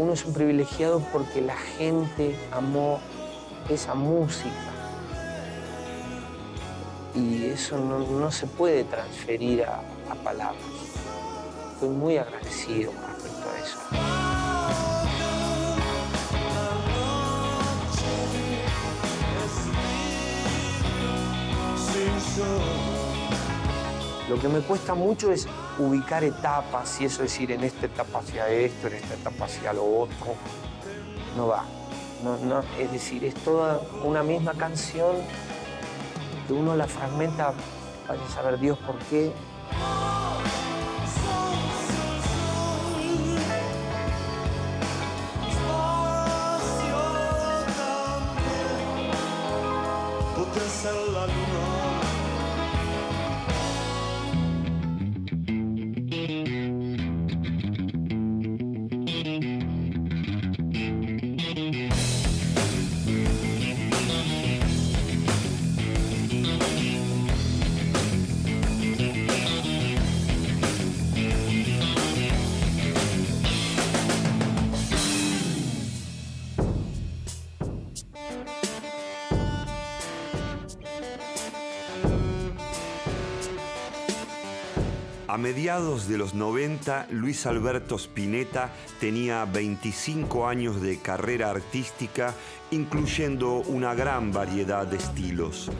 uno es un privilegiado porque la gente amó esa música. Y eso no se puede transferir a palabras. Estoy muy agradecido con respecto a eso. Lo que me cuesta mucho es ubicar etapas, y eso decir, en esta etapa hacia esto, en esta etapa hacia lo otro. No va. No, es decir, es toda una misma canción que uno la fragmenta, vaya a saber Dios por qué. A mediados de los 90, Luis Alberto Spinetta tenía 25 años de carrera artística, incluyendo una gran variedad de estilos.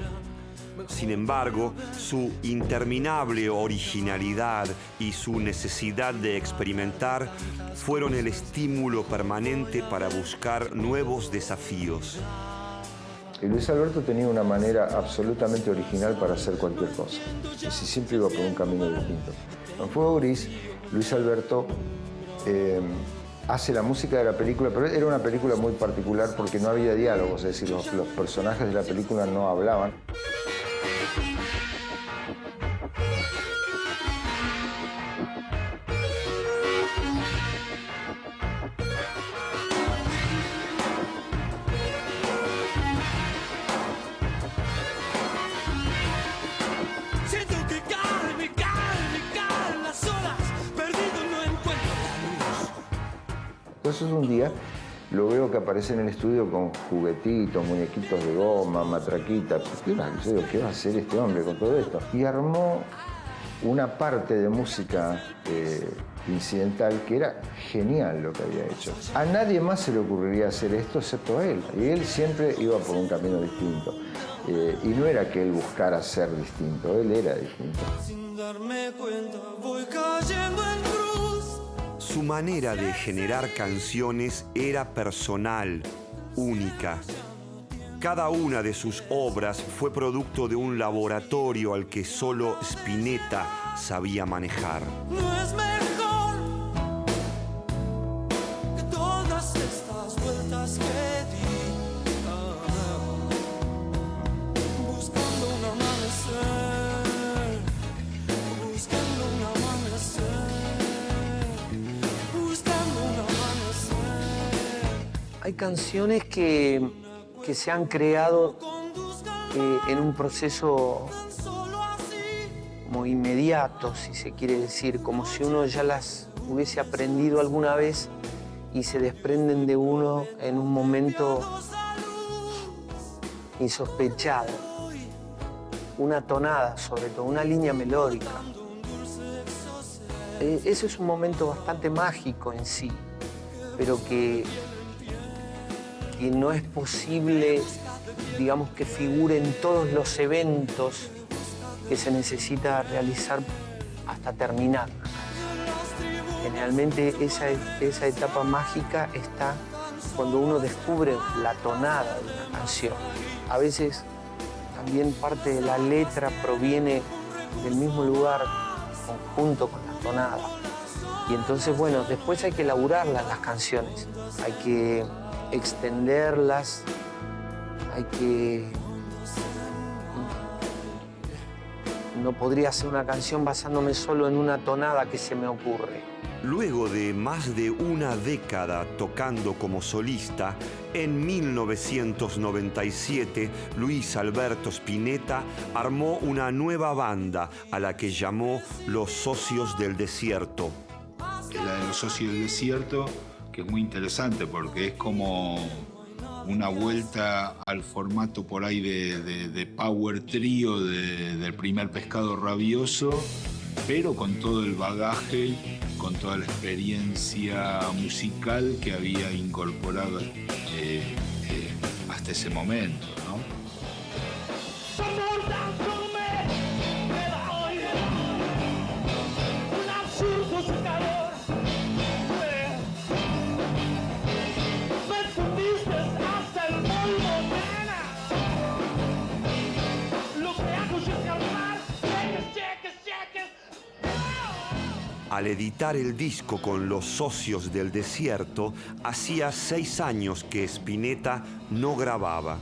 Sin embargo, su interminable originalidad y su necesidad de experimentar fueron el estímulo permanente para buscar nuevos desafíos. Y Luis Alberto tenía una manera absolutamente original para hacer cualquier cosa. Y siempre iba por un camino distinto. En Fuego Gris, Luis Alberto hace la música de la película, pero era una película muy particular porque no había diálogos, es decir, los personajes de la película no hablaban. Entonces un día lo veo que aparece en el estudio con juguetitos, muñequitos de goma, matraquitas. Yo digo, ¿qué va a hacer este hombre con todo esto? Y armó una parte de música incidental que era genial lo que había hecho. A nadie más se le ocurriría hacer esto excepto a él. Y él siempre iba por un camino distinto. Y no era que él buscara ser distinto, él era distinto. Sin darme cuenta, voy cayendo en cruz. Su manera de generar canciones era personal, única. Cada una de sus obras fue producto de un laboratorio al que solo Spinetta sabía manejar. No es mejor que todas estas vueltas que di, buscando un amanecer, buscando un amanecer, buscando un amanecer. Hay canciones que se han creado en un proceso como inmediato, si se quiere decir, como si uno ya las hubiese aprendido alguna vez y se desprenden de uno en un momento insospechado. Una tonada, sobre todo, una línea melódica. Eso es un momento bastante mágico en sí, pero que no es posible, digamos, que figure en todos los eventos que se necesita realizar hasta terminar. Generalmente esa etapa mágica está cuando uno descubre la tonada de una canción. A veces también parte de la letra proviene del mismo lugar, conjunto con la tonada. Y entonces, bueno, después hay que elaborarlas las canciones, hay que extenderlas, hay que... No podría hacer una canción basándome solo en una tonada que se me ocurre. Luego de más de una década tocando como solista, en 1997 Luis Alberto Spinetta armó una nueva banda a la que llamó Los Socios del Desierto. La de Los Socios del Desierto que es muy interesante porque es como una vuelta al formato por ahí de power trio del primer Pescado Rabioso, pero con todo el bagaje, con toda la experiencia musical que había incorporado hasta ese momento, ¿no? Al editar el disco con Los Socios del Desierto, hacía 6 años que Spinetta no grababa.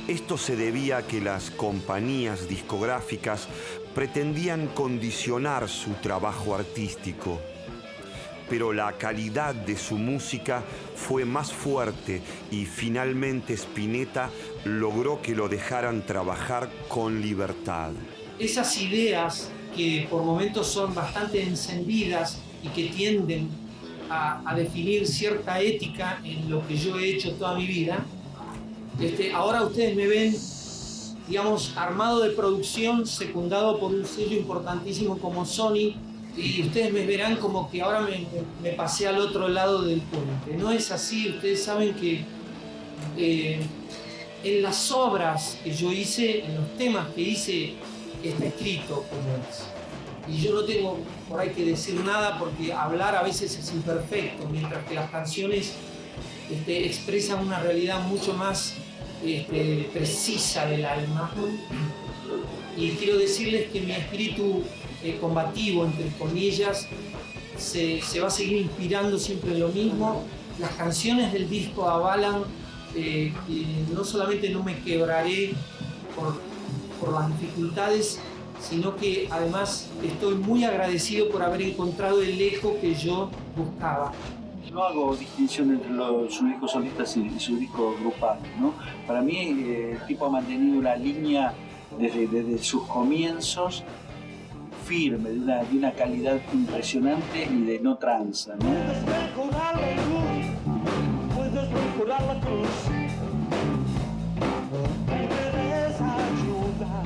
Esto se debía a que las compañías discográficas pretendían condicionar su trabajo artístico. Pero la calidad de su música fue más fuerte y finalmente Spinetta logró que lo dejaran trabajar con libertad. Esas ideas que por momentos son bastante encendidas y que tienden a definir cierta ética en lo que yo he hecho toda mi vida, ahora ustedes me ven, digamos, armado de producción, secundado por un sello importantísimo como Sony, y ustedes me verán como que ahora me pasé al otro lado del puente. No es así, ustedes saben que en las obras que yo hice, en los temas que hice, está escrito como es. Y yo no tengo por ahí que decir nada porque hablar a veces es imperfecto, mientras que las canciones expresan una realidad mucho más precisa del alma. Y quiero decirles que mi espíritu combativo, entre comillas, se va a seguir inspirando siempre en lo mismo. Las canciones del disco avalan que no solamente no me quebraré por las dificultades, sino que además estoy muy agradecido por haber encontrado el eco que yo buscaba. No hago distinción entre sus discos solistas y sus discos grupales, ¿no? Para mí el tipo ha mantenido una línea desde sus comienzos firme, de una calidad impresionante y de no tranza, ¿no? Puedes mejorar la luz, puedes mejorar la cruz. Me puedes ayudar.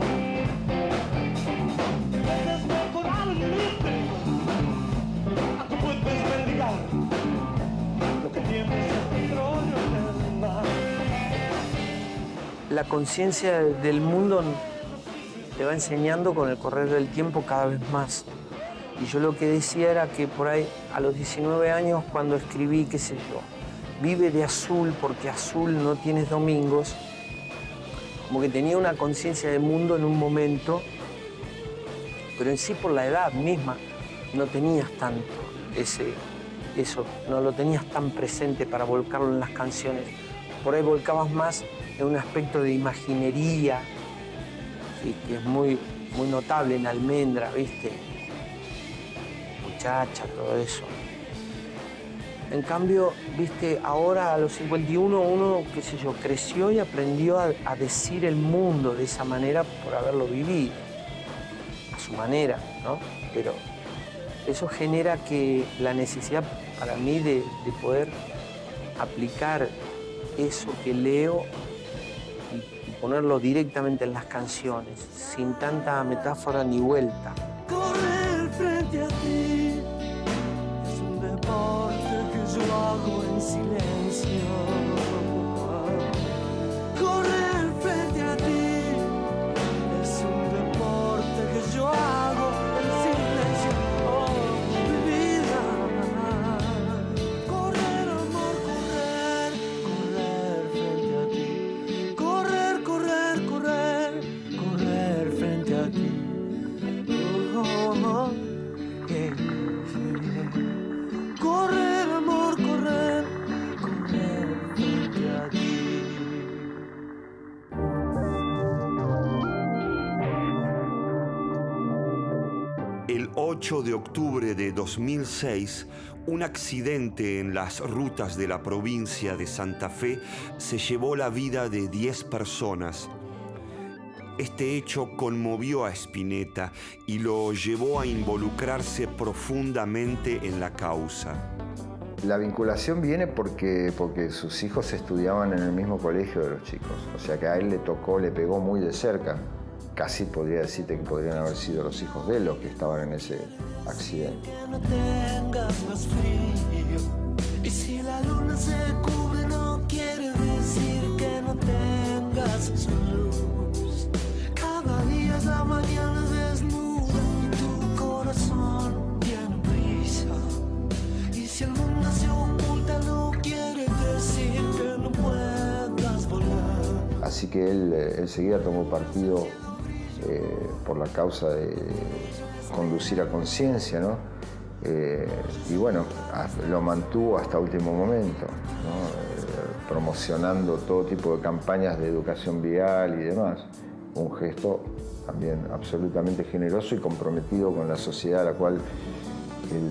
Puedes mejorar el límite. Tú puedes mendigar lo que tienes dentro del mar. La conciencia del mundo te va enseñando con el correr del tiempo cada vez más. Y yo lo que decía era que por ahí, a los 19 años, cuando escribí, qué sé yo, vive de azul porque azul no tienes domingos, como que tenía una conciencia del mundo en un momento, pero en sí por la edad misma no tenías tanto eso, no lo tenías tan presente para volcarlo en las canciones. Por ahí volcabas más en un aspecto de imaginería, sí, que es muy notable en Almendra, ¿viste? Muchacha, todo eso. En cambio, ¿viste? Ahora a los 51 uno, qué sé yo, creció y aprendió a decir el mundo de esa manera por haberlo vivido, a su manera, ¿no? Pero eso genera que la necesidad para mí de poder aplicar eso que leo y ponerlo directamente en las canciones, sin tanta metáfora ni vuelta. Correr frente a ti es un deporte que yo hago en silencio. Correr frente a ti es un deporte que yo hago en silencio. Oh, mi vida. Correr, amor, correr, correr frente a ti. Correr, correr, correr, correr frente a ti. Correr, amor, correr, correr frente a ti. El 8 de octubre de 2006, un accidente en las rutas de la provincia de Santa Fe se llevó la vida de 10 personas. Este hecho conmovió a Spinetta y lo llevó a involucrarse profundamente en la causa. La vinculación viene porque sus hijos estudiaban en el mismo colegio de los chicos. O sea que a él le pegó muy de cerca. Casi podría decirte que podrían haber sido los hijos de él los que estaban en ese accidente. Que no tengas más frío. Y si la luna se cubre, no quiere decir que no tengas luz. Cada día es la mañana desnuda y tu corazón tiene prisa. Y si el mundo se oculta, no quiere decir que no puedas volar. Así que él enseguida tomó partido por la causa de conducir a conciencia, ¿no? Y bueno, lo mantuvo hasta último momento, ¿no? Promocionando todo tipo de campañas de educación vial y demás. Un gesto también absolutamente generoso y comprometido con la sociedad a la cual él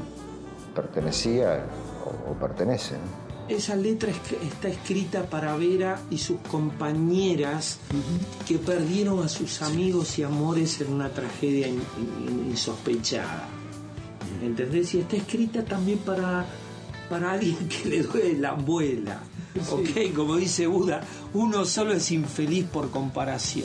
pertenecía o pertenece, ¿no? Esa letra está escrita para Vera y sus compañeras que perdieron a sus amigos y amores en una tragedia insospechada. ¿Entendés? Y está escrita también para alguien que le duele la abuela. Sí. ¿Ok? Como dice Buda, uno solo es infeliz por comparación.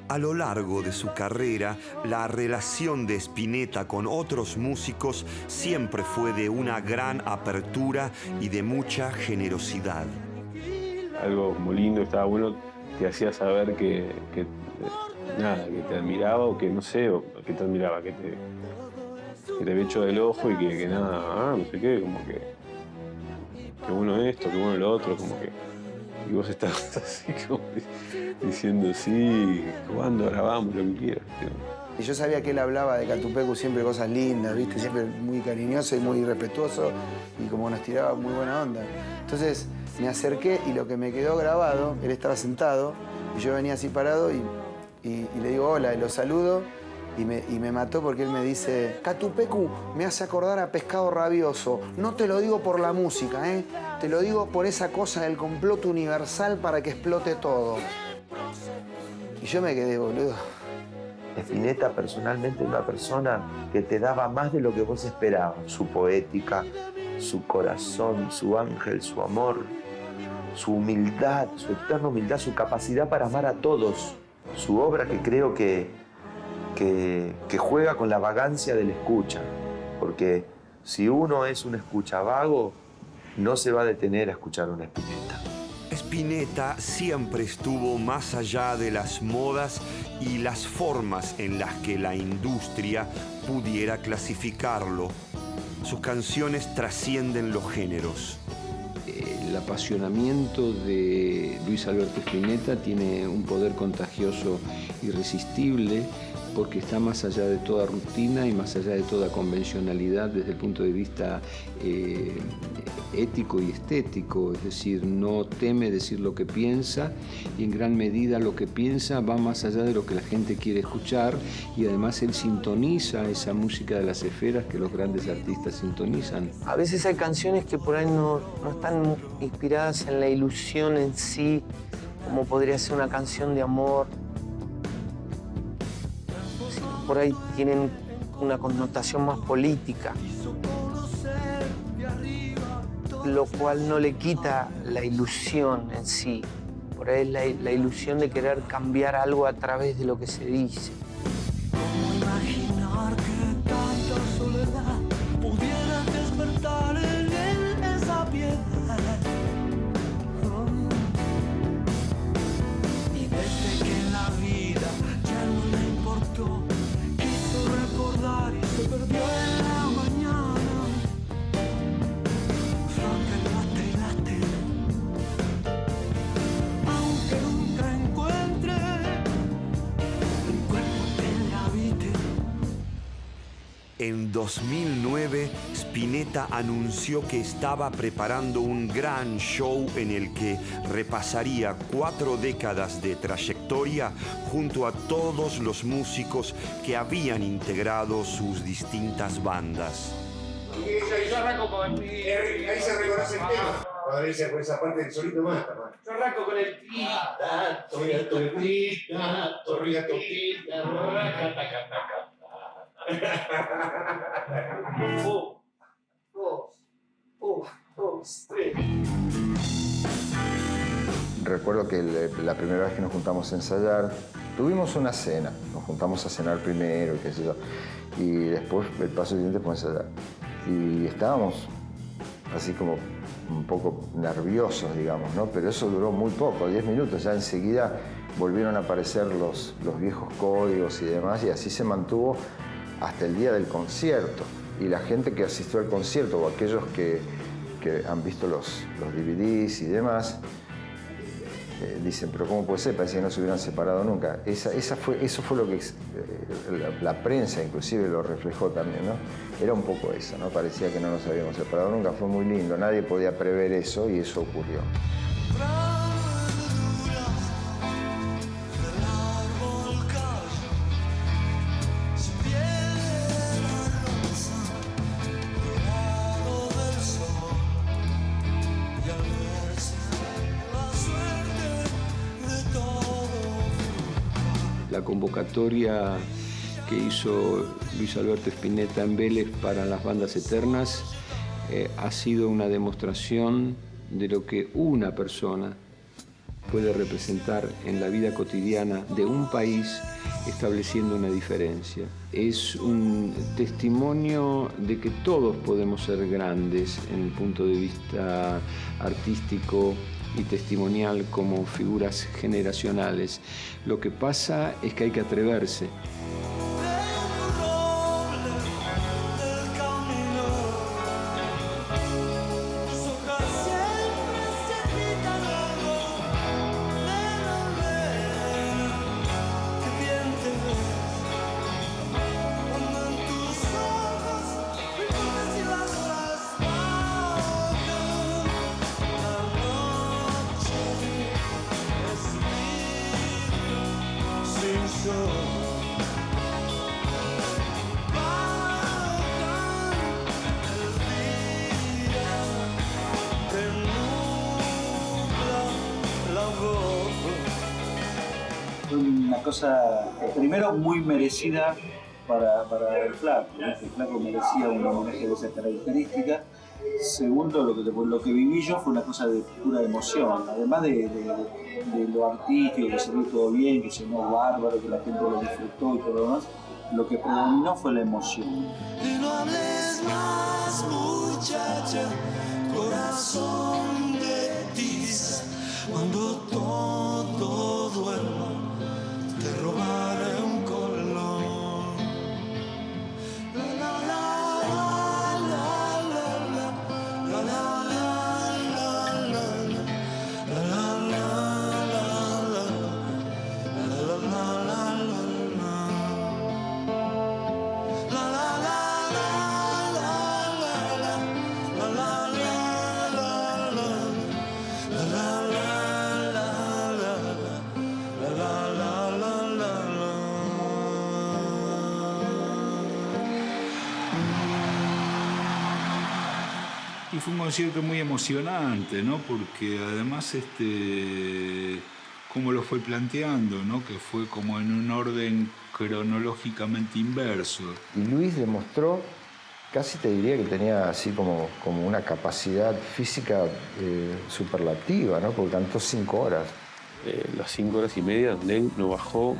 A lo largo de su carrera, la relación de Spinetta con otros músicos siempre fue de una gran apertura y de mucha generosidad. Algo muy lindo, estaba bueno, te hacía saber que te admiraba o que no sé, o que te admiraba, que te había hecho del ojo y que nada, no sé qué, como que bueno esto, que bueno lo otro, como que... Y vos estabas así como diciendo, sí, ¿cuándo grabamos lo que quieras? Y yo sabía que él hablaba de Catupecu siempre cosas lindas, ¿viste? Siempre muy cariñoso y muy respetuoso y como nos tiraba muy buena onda. Entonces me acerqué y lo que me quedó grabado, él estaba sentado y yo venía así parado y le digo hola y lo saludo y me mató porque él me dice, Catupecu me hace acordar a Pescado Rabioso. No te lo digo por la música, te lo digo por esa cosa del complot universal para que explote todo. Y yo me quedé, boludo. Spinetta personalmente es una persona que te daba más de lo que vos esperabas. Su poética, su corazón, su ángel, su amor, su humildad, su eterna humildad, su capacidad para amar a todos. Su obra que creo que juega con la vagancia del escucha. Porque si uno es un escucha vago, no se va a detener a escuchar una Spinetta. Spinetta siempre estuvo más allá de las modas y las formas en las que la industria pudiera clasificarlo. Sus canciones trascienden los géneros. El apasionamiento de Luis Alberto Spinetta tiene un poder contagioso irresistible porque está más allá de toda rutina y más allá de toda convencionalidad desde el punto de vista ético y estético, es decir, no teme decir lo que piensa y en gran medida lo que piensa va más allá de lo que la gente quiere escuchar y además él sintoniza esa música de las esferas que los grandes artistas sintonizan. A veces hay canciones que por ahí no están inspiradas en la ilusión en sí, como podría ser una canción de amor. Por ahí tienen una connotación más política, lo cual no le quita la ilusión en sí. Por ahí es la ilusión de querer cambiar algo a través de lo que se dice. ¿Cómo imaginar que tanta soledad pudiera despertar en él esa piedad? Y desde que la vida ya no le importó, quiso recordar y se perdió en la mañana. Frankenstein En 2009, Spinetta anunció que estaba preparando un gran show en el que repasaría 4 décadas de trayectoria junto a todos los músicos que habían integrado sus distintas bandas. Yo arranco con ahí se reconoce el tema. Cuando dice por esa parte del solito más. Yo arranco con el Recuerdo que la primera vez que nos juntamos a ensayar, tuvimos una cena. Nos juntamos a cenar primero, qué sé yo. Y después el paso siguiente fue ensayar. Y estábamos así como un poco nerviosos, digamos, ¿no? Pero eso duró muy poco, 10 minutos. Ya enseguida volvieron a aparecer los viejos códigos y demás, y así se mantuvo hasta el día del concierto. Y la gente que asistió al concierto, o aquellos que han visto los DVDs y demás, dicen, pero ¿cómo puede ser? Parece que no se hubieran separado nunca. Eso fue lo que la prensa inclusive lo reflejó también, ¿no? Era un poco eso, ¿no? Parecía que no nos habíamos separado nunca. Fue muy lindo, nadie podía prever eso y eso ocurrió. La convocatoria que hizo Luis Alberto Spinetta en Vélez para las bandas eternas ha sido una demostración de lo que una persona puede representar en la vida cotidiana de un país, estableciendo una diferencia. Es un testimonio de que todos podemos ser grandes en el punto de vista artístico y testimonial como figuras generacionales. Lo que pasa es que hay que atreverse. Una cosa, primero, muy merecida para el Flaco. El Flaco merecía un homenaje de esa característica. Segundo, lo que viví yo fue una cosa de pura emoción. Además de lo artístico, que se vio todo bien, que sonó bárbaro, que la gente lo disfrutó y todo lo demás, lo que predominó fue la emoción. Y no hables más, muchacha, corazón de tiza, cuando todo duerma, te robaré un color. La la la la la la la la la la Y fue un concierto muy emocionante, ¿no? Porque además, cómo lo fue planteando, ¿no? Que fue como en un orden cronológicamente inverso. Y Luis demostró, casi te diría que tenía así como una capacidad física superlativa, ¿no? Porque cantó 5 horas. Las 5 horas y media donde él no bajó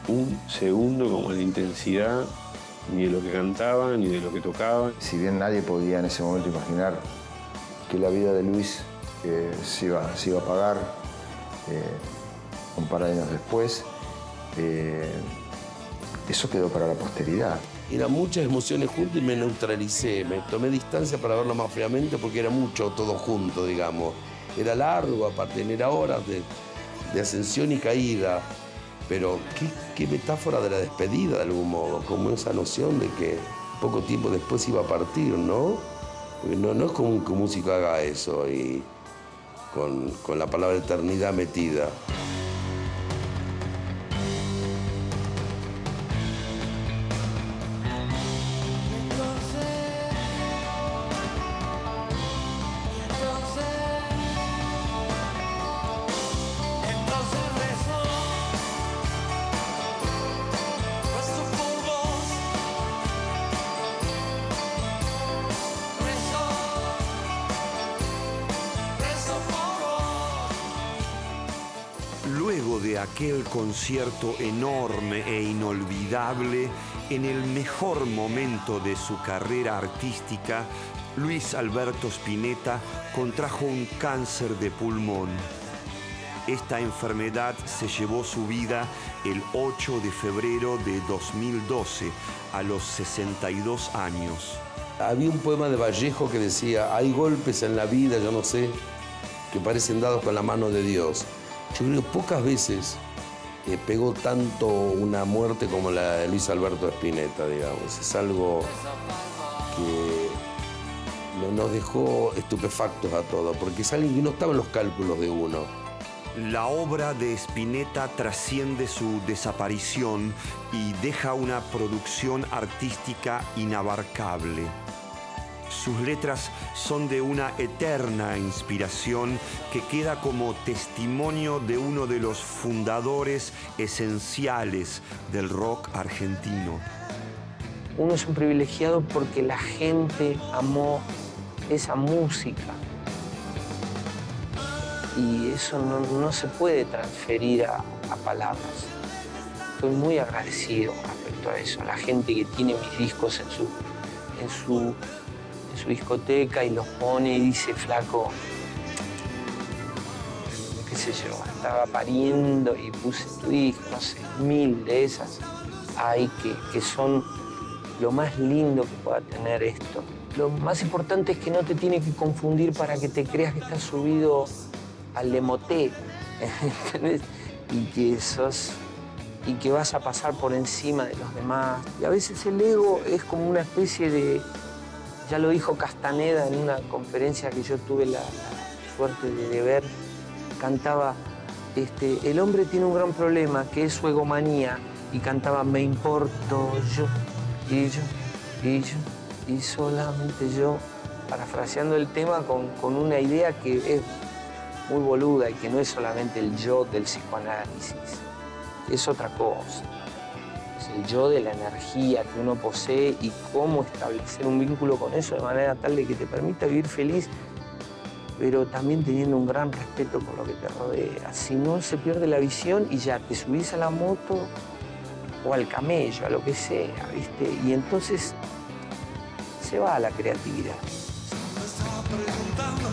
un segundo como en la intensidad ni de lo que cantaba, ni de lo que tocaba. Si bien nadie podía en ese momento imaginar que la vida de Luis se iba a apagar un par de años después, eso quedó para la posteridad. Eran muchas emociones juntas y me neutralicé, me tomé distancia para verlo más fríamente porque era mucho todo junto, digamos. Era largo, aparte era horas de ascensión y caída. Pero qué metáfora de la despedida, de algún modo, como esa noción de que poco tiempo después iba a partir, ¿no? Porque no es común que un músico haga eso y con la palabra eternidad metida. Luego de aquel concierto enorme e inolvidable, en el mejor momento de su carrera artística, Luis Alberto Spinetta contrajo un cáncer de pulmón. Esta enfermedad se llevó su vida el 8 de febrero de 2012, a los 62 años. Había un poema de Vallejo que decía: hay golpes en la vida, yo no sé, que parecen dados con la mano de Dios. Yo creo que pocas veces pegó tanto una muerte como la de Luis Alberto Spinetta, digamos. Es algo que nos dejó estupefactos a todos, porque es alguien que no estaba en los cálculos de uno. La obra de Spinetta trasciende su desaparición y deja una producción artística inabarcable. Sus letras son de una eterna inspiración que queda como testimonio de uno de los fundadores esenciales del rock argentino. Uno es un privilegiado porque la gente amó esa música. Y eso no se puede transferir a palabras. Estoy muy agradecido respecto a eso, a la gente que tiene mis discos en su discoteca y los pone y dice: flaco, qué sé yo, estaba pariendo y puse tu disco, no sé, 1000 de esas hay que son lo más lindo que pueda tener esto. Lo más importante es que no te tiene que confundir para que te creas que estás subido al lemoté, ¿entendés? Y que vas a pasar por encima de los demás. Y a veces el ego es como una especie de... Ya lo dijo Castaneda en una conferencia que yo tuve la suerte de ver. Cantaba, el hombre tiene un gran problema, que es su egomanía. Y cantaba: me importo yo, y yo, y yo, y solamente yo. Parafraseando el tema con una idea que es muy boluda y que no es solamente el yo del psicoanálisis. Es otra cosa. El yo de la energía que uno posee y cómo establecer un vínculo con eso de manera tal de que te permita vivir feliz, pero también teniendo un gran respeto por lo que te rodea. Si no, se pierde la visión y ya te subís a la moto o al camello, a lo que sea, ¿viste? Y entonces se va a la creatividad. Me estaba preguntando